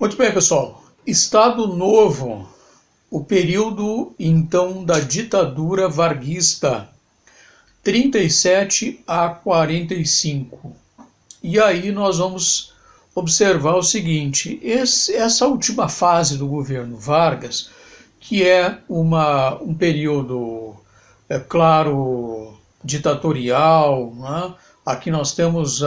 Muito bem, pessoal. Estado Novo, o período então da ditadura varguista, 37 a 45. E aí nós vamos observar o seguinte: essa última fase do governo Vargas, que é um período, é claro, ditatorial, né? Aqui nós temos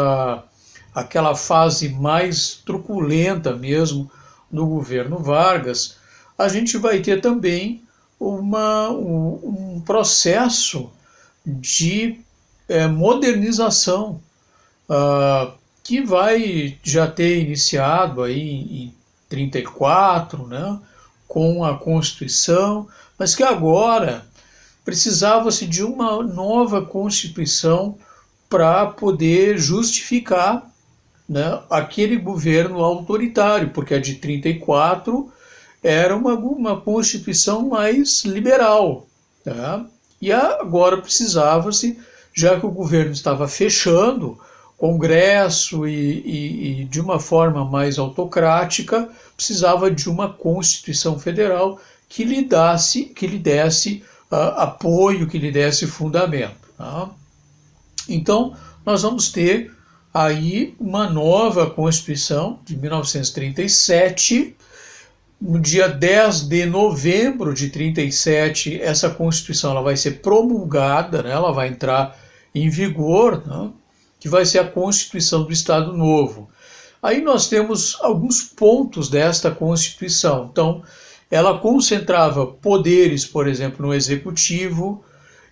aquela fase mais truculenta mesmo do governo Vargas. A gente vai ter também um processo de modernização que vai já ter iniciado aí em 34, né, com a Constituição, mas que agora precisava-se de uma nova Constituição para poder justificar, né, aquele governo autoritário, porque a de 34 era uma Constituição mais liberal. Tá? E agora precisava-se, já que o governo estava fechando, Congresso e de uma forma mais autocrática, precisava de uma Constituição Federal que lhe desse apoio, que lhe desse fundamento. Tá? Então, nós vamos ter aí uma nova Constituição de 1937. No dia 10 de novembro de 37, essa Constituição ela vai ser promulgada, né? Ela vai entrar em vigor, né? Que vai ser a Constituição do Estado Novo. Aí nós temos alguns pontos desta Constituição. Então, ela concentrava poderes, por exemplo, no Executivo,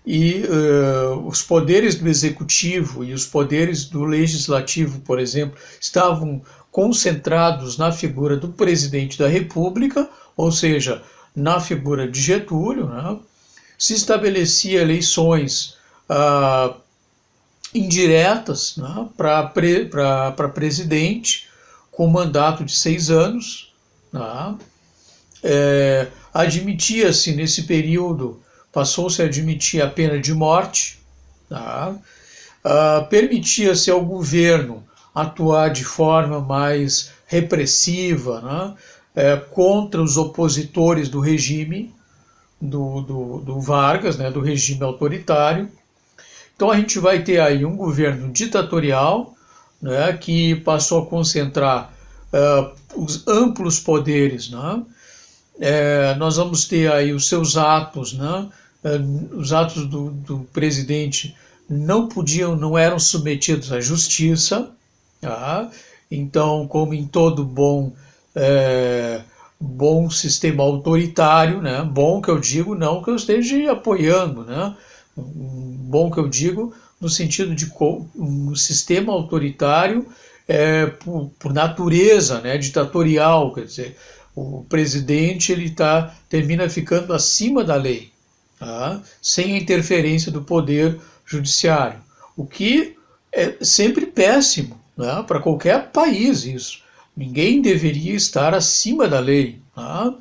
e os poderes do Executivo e os poderes do Legislativo, por exemplo, estavam concentrados na figura do presidente da República, ou seja, na figura de Getúlio, né? Se estabelecia eleições indiretas, né, para presidente, com mandato de 6 anos. Né? Admitia-se nesse período, passou-se a admitir a pena de morte. Tá? Permitia-se ao governo atuar de forma mais repressiva, né, contra os opositores do regime do Vargas, né, do regime autoritário. Então a gente vai ter aí um governo ditatorial, né, que passou a concentrar os amplos poderes. Né? Nós vamos ter aí os seus atos, né, os atos do presidente não eram submetidos à justiça. Tá? Então, como em todo bom sistema autoritário, né? Bom que eu digo, não que eu esteja apoiando, né? Bom que eu digo no sentido de um sistema autoritário por natureza, né? Ditatorial, quer dizer, o presidente termina ficando acima da lei, tá? Sem a interferência do poder judiciário, o que é sempre péssimo, né, para qualquer país isso. Ninguém deveria estar acima da lei. Tá?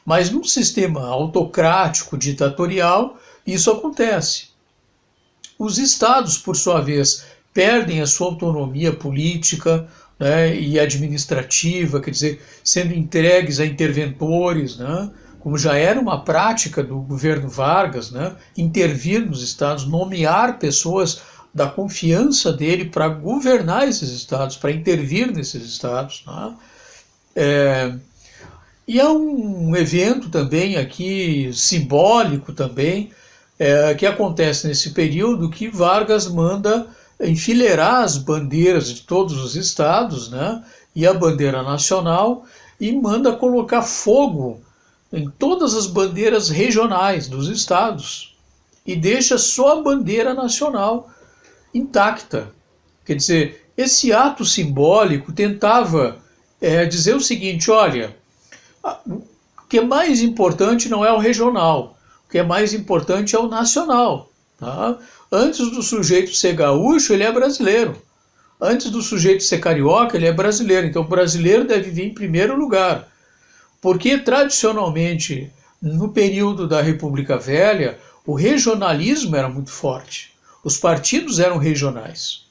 Mas num sistema autocrático, ditatorial, isso acontece. Os estados, por sua vez, perdem a sua autonomia política, né, e administrativa, quer dizer, sendo entregues a interventores, né, como já era uma prática do governo Vargas, né, intervir nos estados, nomear pessoas da confiança dele para governar esses estados, para intervir nesses estados. Né? E há um evento também aqui, simbólico também, que acontece nesse período, que Vargas manda enfileirar as bandeiras de todos os estados, né, e a bandeira nacional, e manda colocar fogo em todas as bandeiras regionais dos estados, e deixa só a bandeira nacional intacta. Quer dizer, esse ato simbólico tentava dizer o seguinte: olha, o que é mais importante não é o regional, o que é mais importante é o nacional. Tá? Antes do sujeito ser gaúcho, ele é brasileiro. Antes do sujeito ser carioca, ele é brasileiro. Então o brasileiro deve vir em primeiro lugar. Porque tradicionalmente, no período da República Velha, o regionalismo era muito forte. Os partidos eram regionais.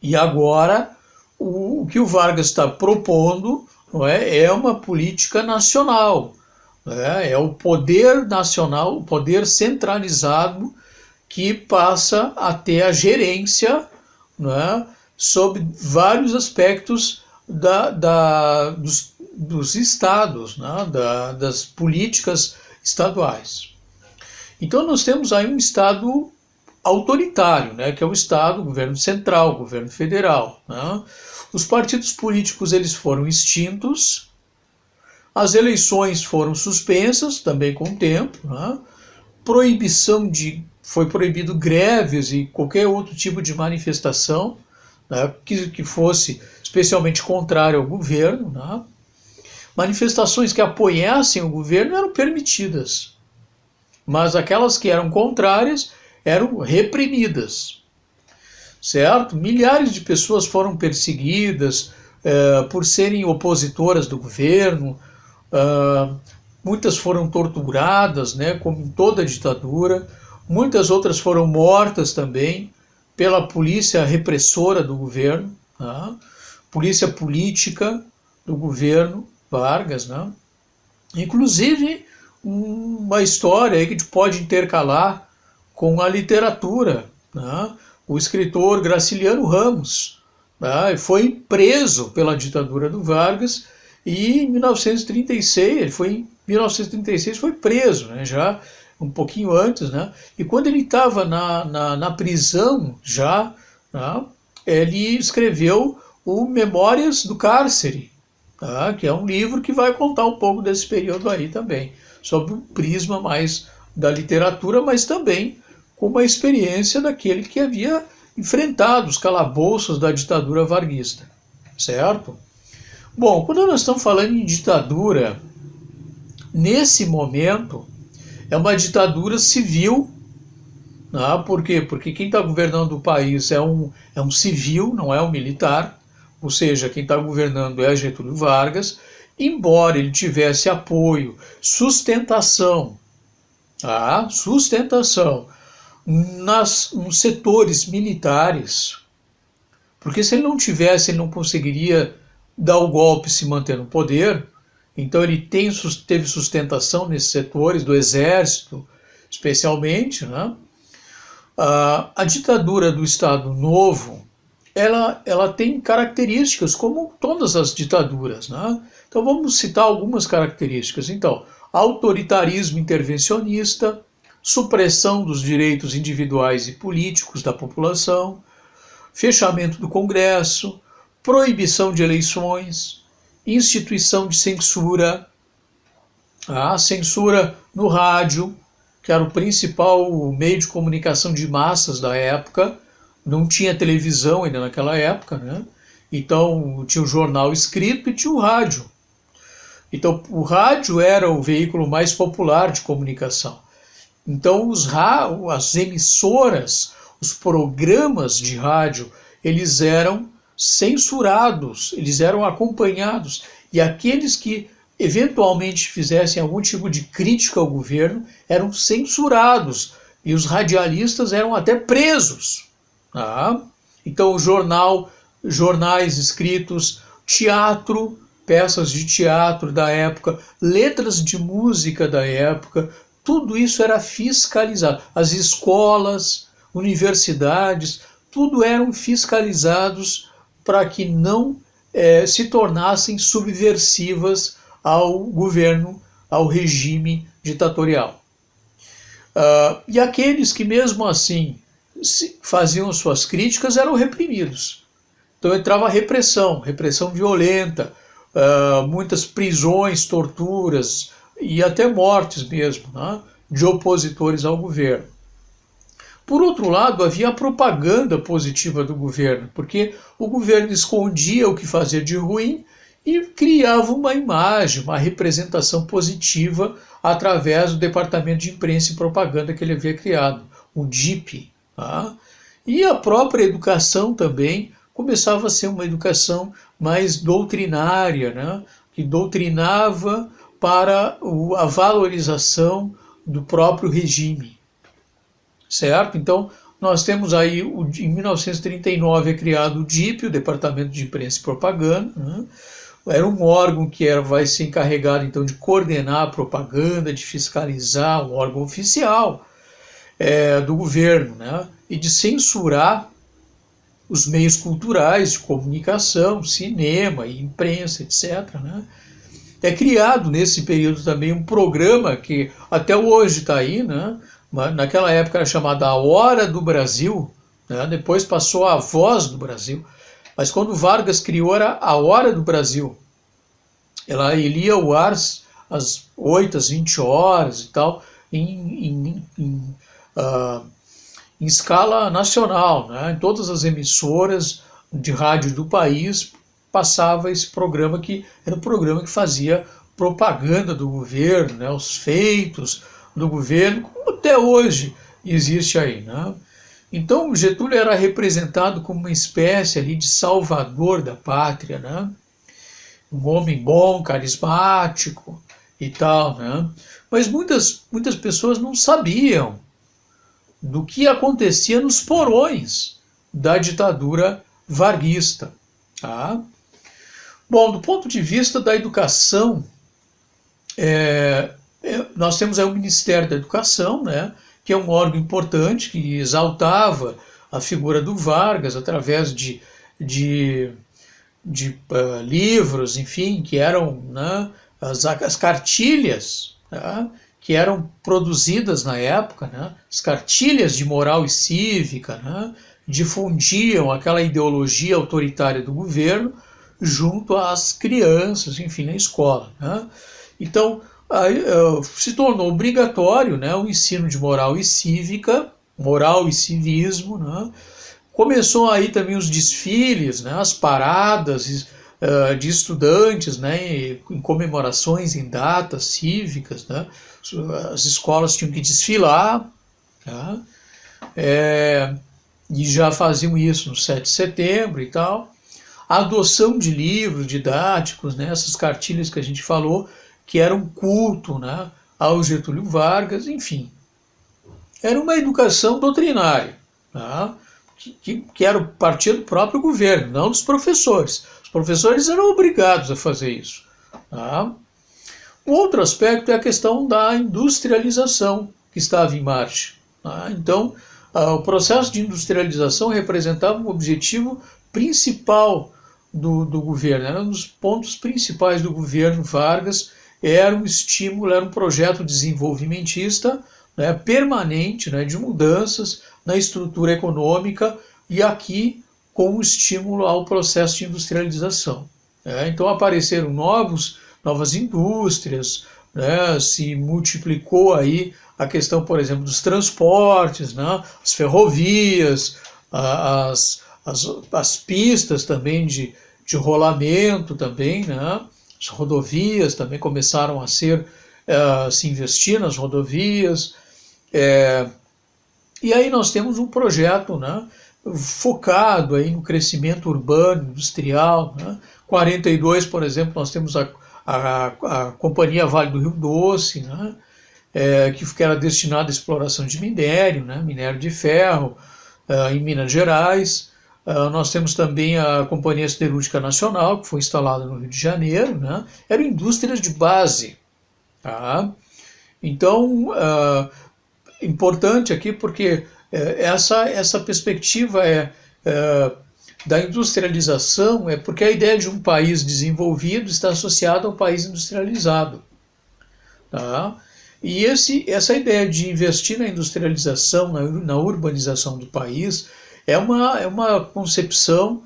E agora, o que o Vargas está propondo, não é? É uma política nacional, né? É o poder nacional, o poder centralizado que passa a ter a gerência, né, sobre vários aspectos dos estados, né, das políticas estaduais. Então nós temos aí um estado autoritário, né, que é o estado, o governo central, o governo federal. Né? Os partidos políticos eles foram extintos, as eleições foram suspensas também com o tempo, né? Foi proibido greves e qualquer outro tipo de manifestação, né, que fosse especialmente contrária ao governo. Né? Manifestações que apoiassem o governo eram permitidas, mas aquelas que eram contrárias eram reprimidas, certo? Milhares de pessoas foram perseguidas por serem opositoras do governo, muitas foram torturadas, né, como em toda a ditadura, muitas outras foram mortas também pela polícia repressora do governo, né, polícia política do governo Vargas, né? Inclusive uma história aí que a gente pode intercalar com a literatura, né? O escritor Graciliano Ramos, né, foi preso pela ditadura do Vargas e em 1936, ele foi em 1936 foi preso, né, já um pouquinho antes, né? E quando ele estava na prisão já, né, ele escreveu o Memórias do Cárcere, tá? Que é um livro que vai contar um pouco desse período aí também, sob um prisma mais da literatura, mas também com uma experiência daquele que havia enfrentado os calabouços da ditadura varguista, certo? Bom, quando nós estamos falando em ditadura, nesse momento é uma ditadura civil, né? Por quê? Porque quem está governando o país é um civil, não é um militar, ou seja, quem está governando é Getúlio Vargas, embora ele tivesse apoio, sustentação, sustentação nos setores militares, porque se ele não tivesse, ele não conseguiria dar o golpe e se manter no poder. Então ele teve sustentação nesses setores, do exército especialmente. Né? A ditadura do Estado Novo, ela tem características como todas as ditaduras. Né? Então vamos citar algumas características. Então, autoritarismo intervencionista, supressão dos direitos individuais e políticos da população, fechamento do Congresso, proibição de eleições, instituição de censura, a censura no rádio, que era o principal meio de comunicação de massas da época, não tinha televisão ainda naquela época, né? Então tinha o jornal escrito e tinha o rádio. Então o rádio era o veículo mais popular de comunicação. Então as emissoras, os programas de rádio, eles eram censurados, eles eram acompanhados, e aqueles que eventualmente fizessem algum tipo de crítica ao governo eram censurados, e os radialistas eram até presos. Tá? Então jornais escritos, teatro, peças de teatro da época, letras de música da época, tudo isso era fiscalizado. As escolas, universidades, tudo eram fiscalizados para que não se tornassem subversivas ao governo, ao regime ditatorial. E aqueles que mesmo assim faziam suas críticas eram reprimidos. Então entrava a repressão violenta, muitas prisões, torturas e até mortes mesmo, né, de opositores ao governo. Por outro lado, havia a propaganda positiva do governo, porque o governo escondia o que fazia de ruim e criava uma imagem, uma representação positiva através do Departamento de Imprensa e Propaganda que ele havia criado, o DIP. Tá? E a própria educação também começava a ser uma educação mais doutrinária, né? Que doutrinava para a valorização do próprio regime. Certo? Então, nós temos aí, em 1939 é criado o DIP, o Departamento de Imprensa e Propaganda, né? era um órgão que vai ser encarregado então de coordenar a propaganda, de fiscalizar, um órgão oficial do governo, né? E de censurar os meios culturais de comunicação, cinema, imprensa, etc., né? É criado nesse período também um programa que até hoje está aí, né? Naquela época era chamada A Hora do Brasil, né? Depois passou a Voz do Brasil, mas quando Vargas criou era A Hora do Brasil. Ele ia ao ar às 8, às 20 horas e tal, em escala nacional, né? Em todas as emissoras de rádio do país passava esse programa, que era um programa que fazia propaganda do governo, né? Os feitos do governo, como até hoje existe aí, né? Então Getúlio era representado como uma espécie ali de salvador da pátria, né? Um homem bom, carismático e tal, né? Mas muitas pessoas não sabiam do que acontecia nos porões da ditadura varguista. Tá? Bom, do ponto de vista da educação, nós temos aí o Ministério da Educação, né, que é um órgão importante que exaltava a figura do Vargas através de livros, enfim, que eram, né, as cartilhas, tá, que eram produzidas na época, né, as cartilhas de moral e cívica, né, difundiam aquela ideologia autoritária do governo junto às crianças, enfim, na escola, né. Então, se tornou obrigatório, né, o ensino de moral e cívica, moral e civismo, né. Começou aí também os desfiles, né, as paradas de estudantes, né, em comemorações, em datas cívicas, né, as escolas tinham que desfilar, tá, e já faziam isso no 7 de setembro e tal. A adoção de livros didáticos, né, essas cartilhas que a gente falou, que eram culto, né, ao Getúlio Vargas, enfim. Era uma educação doutrinária, tá, que era partir do próprio governo, não dos professores. Os professores eram obrigados a fazer isso. Tá? O outro aspecto é a questão da industrialização que estava em marcha. Tá? Então, o processo de industrialização representava um objetivo principal do governo, era um dos pontos principais do governo Vargas, era um estímulo, era um projeto desenvolvimentista, né, permanente, né, de mudanças na estrutura econômica e aqui com o estímulo ao processo de industrialização. Né? Então apareceram novas indústrias, né, se multiplicou aí a questão, por exemplo, dos transportes, né, as ferrovias, as pistas também de rolamento também, né, as rodovias também começaram a se investir nas rodovias. E aí nós temos um projeto, né, focado aí no crescimento urbano, industrial. Né? 42, por exemplo, nós temos a Companhia Vale do Rio Doce, né, que era destinada à exploração de minério, né, minério de ferro, em Minas Gerais. Nós temos também a Companhia Siderúrgica Nacional, que foi instalada no Rio de Janeiro. Né? Eram indústrias de base. Tá? Então, importante aqui porque essa perspectiva da industrialização porque a ideia de um país desenvolvido está associada a um país industrializado. Tá? E essa ideia de investir na industrialização, na urbanização do país, é uma concepção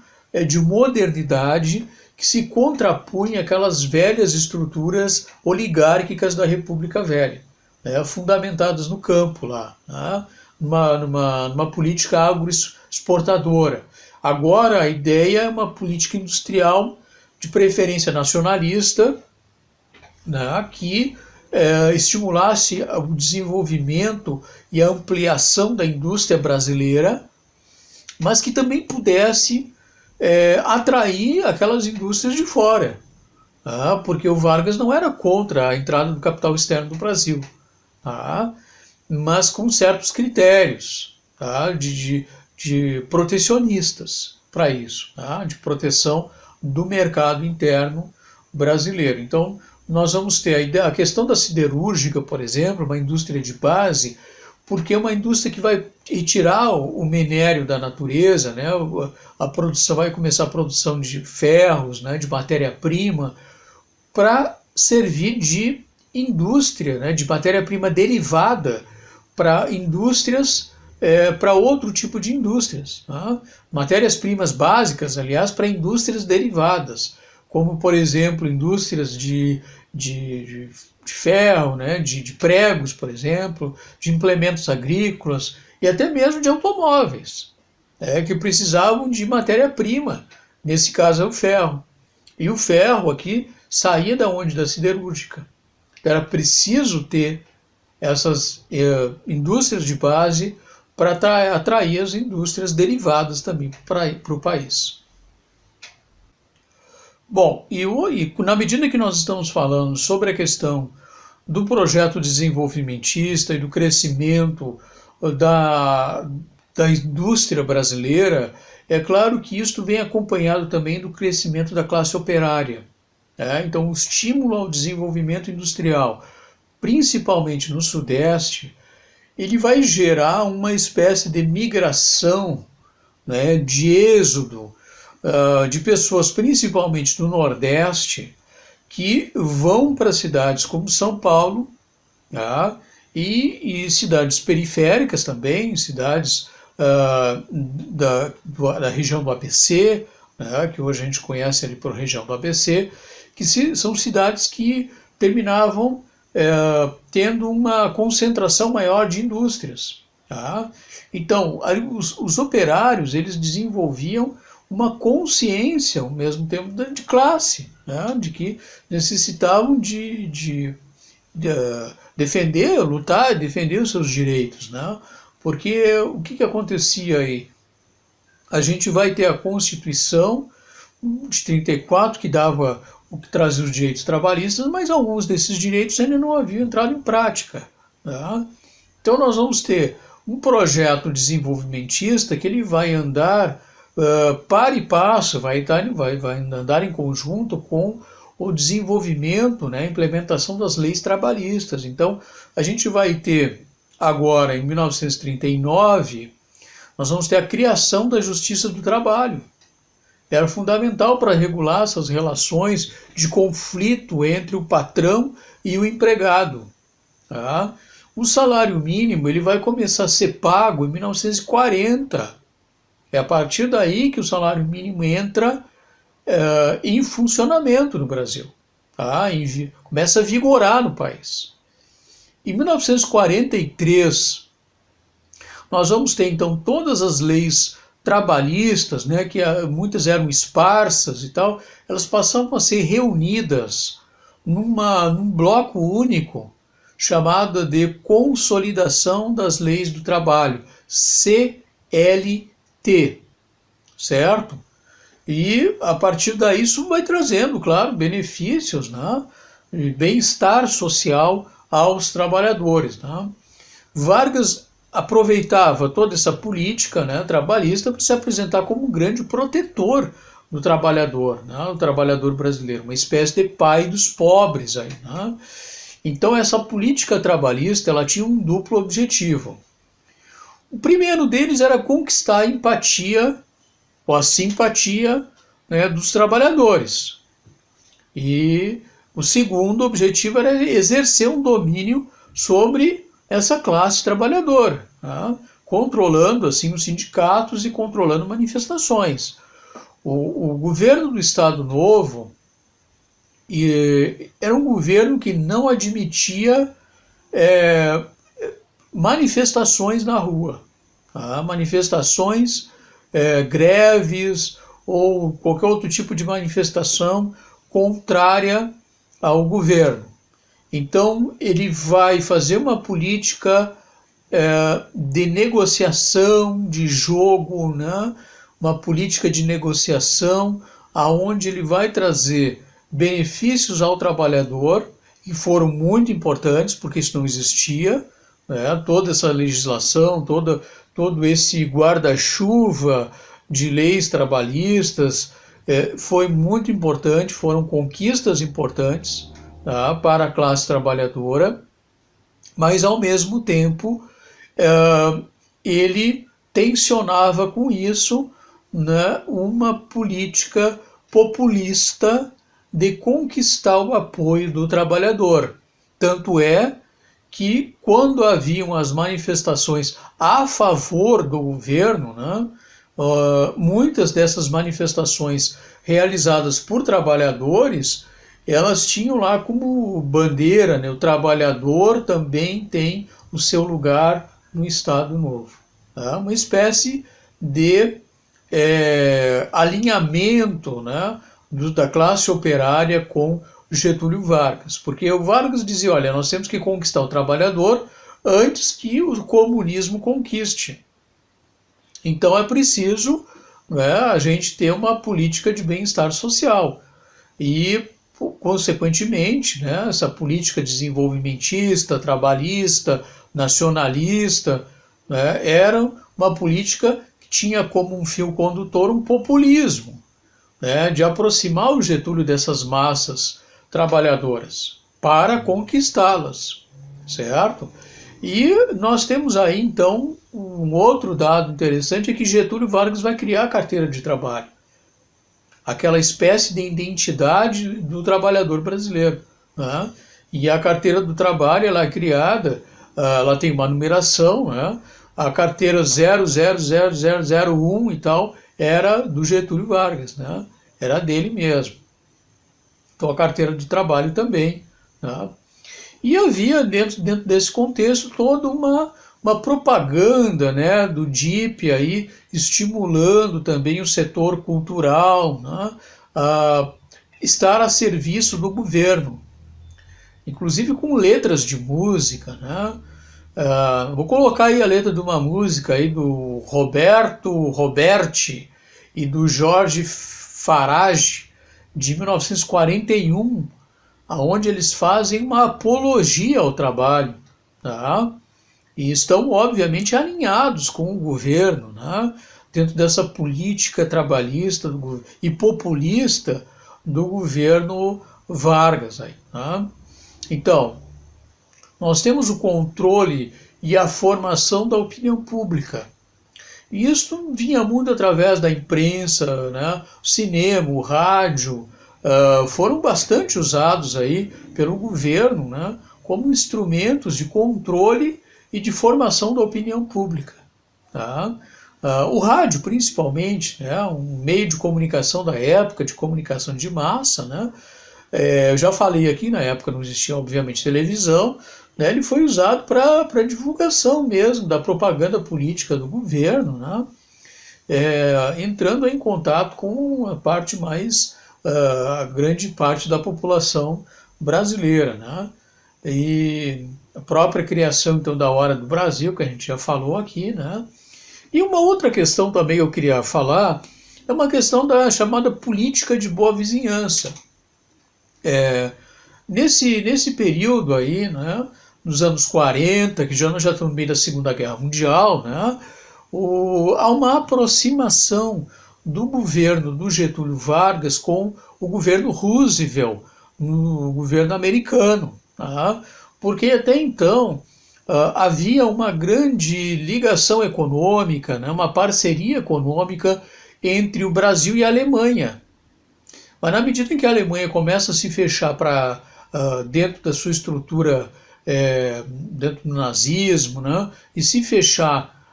de modernidade que se contrapunha àquelas velhas estruturas oligárquicas da República Velha, né, fundamentadas no campo lá, né, numa política agroexportadora. Agora a ideia é uma política industrial de preferência nacionalista, né, que estimulasse o desenvolvimento e a ampliação da indústria brasileira, mas que também pudesse atrair aquelas indústrias de fora, tá? Porque o Vargas não era contra a entrada do capital externo do Brasil, tá? Mas com certos critérios, tá? de protecionistas para isso, tá? De proteção do mercado interno brasileiro. Então, nós vamos ter a questão da siderúrgica, por exemplo, uma indústria de base, porque é uma indústria que vai retirar o minério da natureza, né? A produção vai começar a produção de ferros, né? De matéria-prima, para servir de indústria, né? De matéria-prima derivada para indústrias, para outro tipo de indústrias. Tá? Matérias-primas básicas, aliás, para indústrias derivadas, como, por exemplo, indústrias de ferro, né, de pregos, por exemplo, de implementos agrícolas e até mesmo de automóveis, que precisavam de matéria-prima, nesse caso é o ferro. E o ferro aqui saía da onde? Da siderúrgica. Era preciso ter essas indústrias de base para atrair as indústrias derivadas também para o país. Bom, e na medida que nós estamos falando sobre a questão do projeto desenvolvimentista e do crescimento da indústria brasileira, é claro que isto vem acompanhado também do crescimento da classe operária. Então, o estímulo ao desenvolvimento industrial, principalmente no Sudeste, ele vai gerar uma espécie de migração, né, de êxodo de pessoas, principalmente do Nordeste, que vão para cidades como São Paulo, e cidades periféricas também, cidades da região do ABC, que hoje a gente conhece ali por região do ABC, que são cidades que terminavam tendo uma concentração maior de indústrias. Então, os operários, eles desenvolviam uma consciência, ao mesmo tempo, de classe, de que necessitavam de defender, lutar, defender os seus direitos. Porque o que acontecia aí? A gente vai ter a Constituição de 34, que trazia os direitos trabalhistas, mas alguns desses direitos ainda não haviam entrado em prática. Então nós vamos ter um projeto desenvolvimentista que ele vai andar para e passo, vai andar em conjunto com o desenvolvimento, a implementação das leis trabalhistas. Então, a gente vai ter agora, em 1939, nós vamos ter a criação da Justiça do Trabalho. Era fundamental para regular essas relações de conflito entre o patrão e o empregado. O salário mínimo ele vai começar a ser pago em 1940. É a partir daí que o salário mínimo entra em funcionamento no Brasil. Começa a vigorar no país. Em 1943, nós vamos ter então todas as leis trabalhistas, que muitas eram esparsas e tal, elas passavam a ser reunidas num bloco único, chamado de Consolidação das Leis do Trabalho, CLT, certo? E a partir daí isso vai trazendo, claro, benefícios, bem-estar social aos trabalhadores. Vargas aproveitava toda essa política trabalhista para se apresentar como um grande protetor do trabalhador, o trabalhador brasileiro, uma espécie de pai dos pobres. Então essa política trabalhista ela tinha um duplo objetivo. O primeiro deles era conquistar a empatia ou a simpatia dos trabalhadores. E o segundo objetivo era exercer um domínio sobre essa classe trabalhadora, controlando assim os sindicatos e controlando manifestações. O governo do Estado Novo era um governo que não admitia manifestações na rua, manifestações, greves ou qualquer outro tipo de manifestação contrária ao governo. Então ele vai fazer uma política de negociação, de jogo, uma política de negociação aonde ele vai trazer benefícios ao trabalhador, que foram muito importantes, porque isso não existia, toda essa legislação, todo esse guarda-chuva de leis trabalhistas foi muito importante, foram conquistas importantes, tá, para a classe trabalhadora, mas ao mesmo tempo ele tensionava com isso, né, uma política populista de conquistar o apoio do trabalhador. Tanto é que quando haviam as manifestações a favor do governo, né, muitas dessas manifestações realizadas por trabalhadores, elas tinham lá como bandeira, né, o trabalhador também tem o seu lugar no Estado Novo. Tá? Uma espécie de alinhamento, né, da classe operária com Getúlio Vargas, porque o Vargas dizia, olha, nós temos que conquistar o trabalhador antes que o comunismo conquiste. Então é preciso, né, a gente ter uma política de bem-estar social e, consequentemente, né, essa política desenvolvimentista, trabalhista, nacionalista, né, era uma política que tinha como um fio condutor um populismo, né, de aproximar o Getúlio dessas massas trabalhadoras para conquistá-las, certo? E nós temos aí, então, um outro dado interessante, é que Getúlio Vargas vai criar a carteira de trabalho, aquela espécie de identidade do trabalhador brasileiro, né? E a carteira do trabalho, ela é criada, ela tem uma numeração, né? A carteira 000001 e tal era do Getúlio Vargas, né? Era dele mesmo. Então a carteira de trabalho também, né? E havia dentro desse contexto toda uma propaganda, né, do DIP aí, estimulando também o setor cultural, né, a estar a serviço do governo, inclusive com letras de música, né? Vou colocar aí a letra de uma música aí do Roberto Roberti e do Jorge Farage, de 1941, onde eles fazem uma apologia ao trabalho, tá? E estão, obviamente, alinhados com o governo, né? Dentro dessa política trabalhista e populista do governo Vargas. Aí, né? Então, nós temos o controle e a formação da opinião pública. E isso vinha muito através da imprensa, né? O cinema, o rádio, foram bastante usados aí pelo governo, né, como instrumentos de controle e de formação da opinião pública. Tá? O rádio, principalmente, né, um meio de comunicação da época, de comunicação de massa, né, eu já falei aqui, na época não existia, obviamente, televisão, né, ele foi usado para divulgação mesmo da propaganda política do governo, né, entrando em contato com a parte mais, a grande parte da população brasileira, né, e a própria criação, então, da Hora do Brasil, que a gente já falou aqui, né. E uma outra questão também eu queria falar, é uma questão da chamada política de boa vizinhança. Nesse período aí, né, nos anos 40, que já estamos no meio da Segunda Guerra Mundial, né, há uma aproximação do governo do Getúlio Vargas com o governo Roosevelt, no governo americano, tá? Porque até então havia uma grande ligação econômica, né, uma parceria econômica entre o Brasil e a Alemanha. Mas na medida em que a Alemanha começa a se fechar para dentro da sua estrutura, dentro do nazismo, né, e se fechar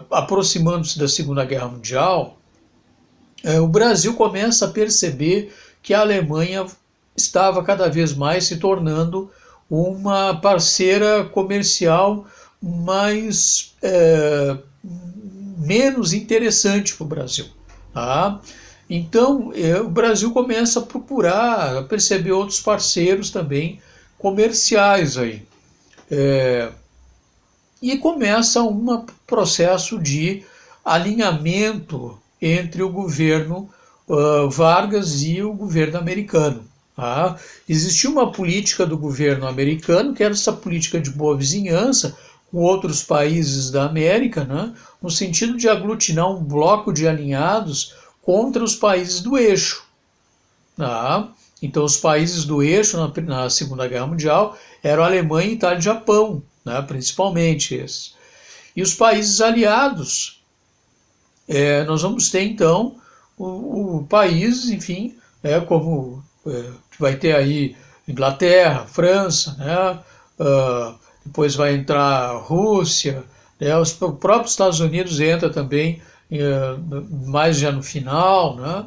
aproximando-se da Segunda Guerra Mundial, o Brasil começa a perceber que a Alemanha estava cada vez mais se tornando uma parceira comercial menos interessante para o Brasil. Tá? Então, o Brasil começa a procurar, a perceber outros parceiros também comerciais aí. E começa um processo de alinhamento entre o governo Vargas e o governo americano. Tá? Existia uma política do governo americano, que era essa política de boa vizinhança com outros países da América, né, no sentido de aglutinar um bloco de alinhados contra os países do eixo. Tá? Então, os países do eixo na Segunda Guerra Mundial eram Alemanha, Itália e Japão, né? Principalmente esses. E os países aliados, nós vamos ter então o país, enfim, como vai ter aí Inglaterra, França, né? Depois vai entrar a Rússia, né? Os próprios Estados Unidos entra também mais já no final, né?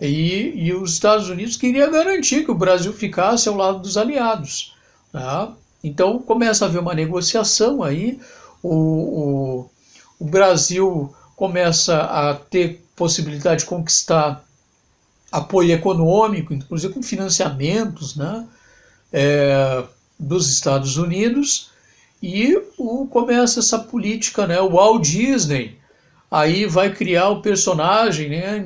E os Estados Unidos queria garantir que o Brasil ficasse ao lado dos aliados, tá? Então começa a haver uma negociação aí, o Brasil começa a ter possibilidade de conquistar apoio econômico, inclusive com financiamentos, né, dos Estados Unidos, e começa essa política, né, o Walt Disney aí vai criar o personagem, né,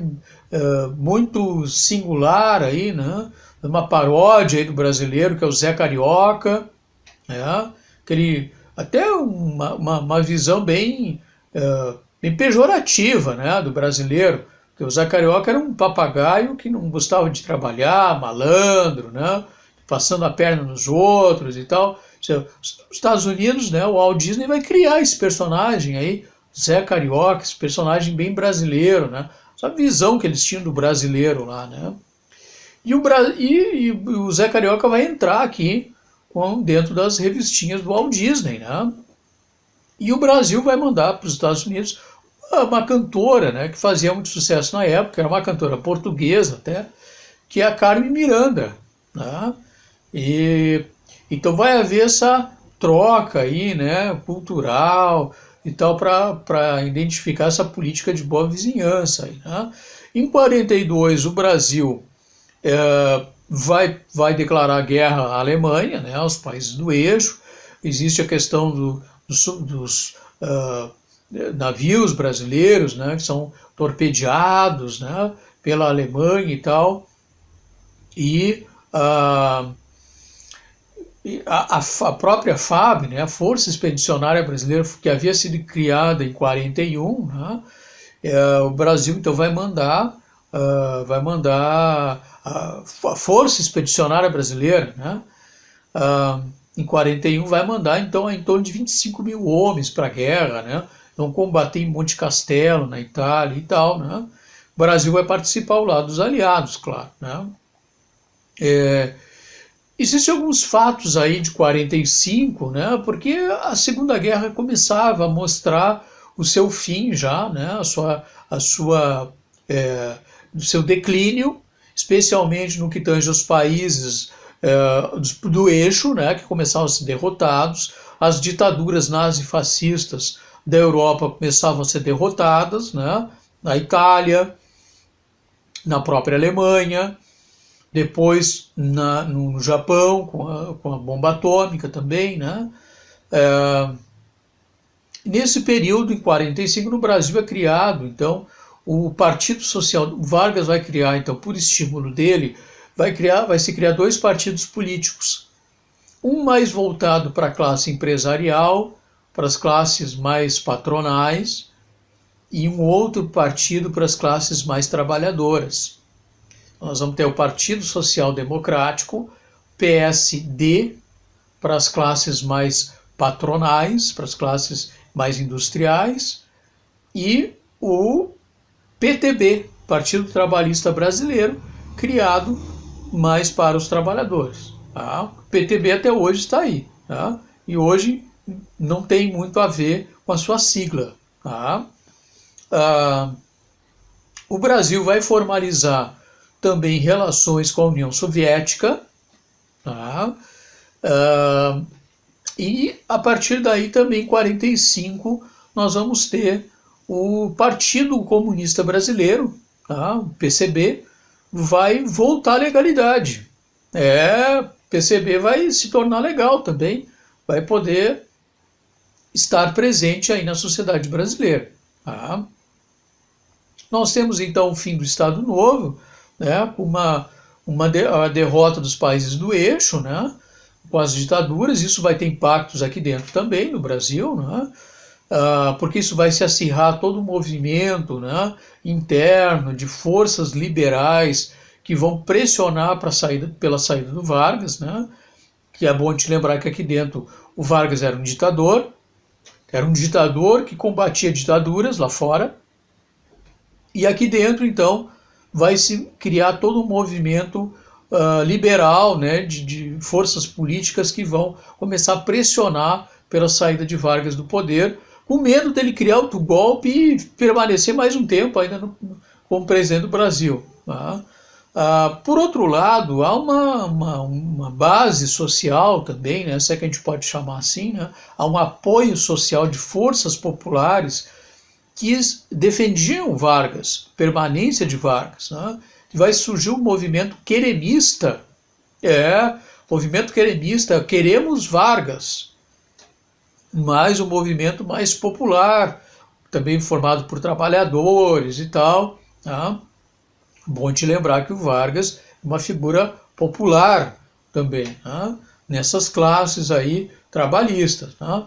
muito singular aí, né, uma paródia aí do brasileiro, que é o Zé Carioca, né, até uma visão bem, bem pejorativa, né, do brasileiro, porque o Zé Carioca era um papagaio que não gostava de trabalhar, malandro, né, passando a perna nos outros e tal. Os Estados Unidos, né, o Walt Disney vai criar esse personagem aí, Zé Carioca, esse personagem bem brasileiro, né? Essa visão que eles tinham do brasileiro lá, né? E o Zé Carioca vai entrar aqui dentro das revistinhas do Walt Disney, né? E o Brasil vai mandar para os Estados Unidos uma cantora, né, que fazia muito sucesso na época, era uma cantora portuguesa até, que é a Carmen Miranda, né? E então vai haver essa troca aí, né, cultural e tal, para identificar essa política de boa vizinhança aí, né? Em 42 o Brasil vai declarar guerra à Alemanha, né, aos países do eixo. Existe a questão dos navios brasileiros, né, que são torpedeados, né, pela Alemanha e tal. E a própria FAB, né, a Força Expedicionária Brasileira, que havia sido criada em 41, né, o Brasil então vai mandar a Força Expedicionária Brasileira, né, em 41 vai mandar então em torno de 25 mil homens para a guerra, né, vão combater em Monte Castelo, na Itália e tal, né. O Brasil vai participar ao lado dos aliados, claro, né. Existem alguns fatos aí de 45, né, porque a Segunda Guerra começava a mostrar o seu fim já, né, o seu declínio, especialmente no que tange aos países do eixo, né, que começavam a ser derrotados, as ditaduras nazifascistas da Europa começavam a ser derrotadas, né, na Itália, na própria Alemanha, depois no Japão, com a bomba atômica também, né? Nesse período, em 45, no Brasil é criado, então, o Partido Social. Vargas vai criar, então, por estímulo dele, vai se criar dois partidos políticos. Um mais voltado para a classe empresarial, para as classes mais patronais, e um outro partido para as classes mais trabalhadoras. Nós vamos ter o Partido Social Democrático, PSD, para as classes mais patronais, para as classes mais industriais, e o PTB, Partido Trabalhista Brasileiro, criado mais para os trabalhadores. Tá? O PTB até hoje está aí, tá? E hoje não tem muito a ver com a sua sigla. Tá? O Brasil vai formalizar também relações com a União Soviética, tá? E a partir daí também, em 45, nós vamos ter o Partido Comunista Brasileiro, tá? O PCB, vai voltar à legalidade. O PCB vai se tornar legal também, vai poder estar presente aí na sociedade brasileira. Tá? Nós temos então o fim do Estado Novo, né, a derrota dos países do eixo, né, com as ditaduras. Isso vai ter impactos aqui dentro também, no Brasil, né, porque isso vai se acirrar todo o movimento, né, interno de forças liberais que vão pressionar pela saída do Vargas, né, que é bom te lembrar que aqui dentro o Vargas era um ditador que combatia ditaduras lá fora, e aqui dentro, então, vai se criar todo um movimento liberal, né, de forças políticas que vão começar a pressionar pela saída de Vargas do poder, com medo dele criar outro golpe e permanecer mais um tempo ainda como presidente do Brasil. Tá? Por outro lado, há uma base social também, né, se é que a gente pode chamar assim, né, há um apoio social de forças populares que defendiam Vargas, permanência de Vargas. Né, vai surgir um movimento queremista, movimento queremista, queremos Vargas, mas um movimento mais popular, também formado por trabalhadores e tal. Tá? Bom te lembrar que o Vargas é uma figura popular também, tá? Nessas classes aí trabalhistas. Tá?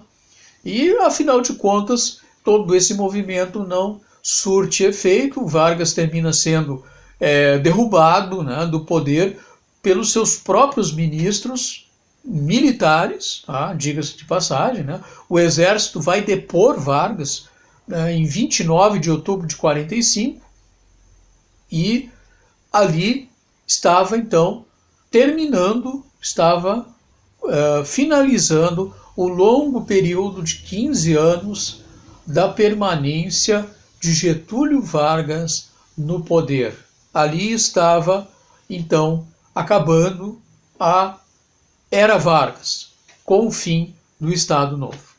E, afinal de contas, todo esse movimento não surte efeito. O Vargas termina sendo derrubado, né, do poder pelos seus próprios ministros militares, tá? Diga-se de passagem. Né? O exército vai depor Vargas em 29 de outubro de 45 e ali estava então finalizando o longo período de 15 anos da permanência de Getúlio Vargas no poder. Ali estava, então, acabando a Era Vargas, com o fim do Estado Novo.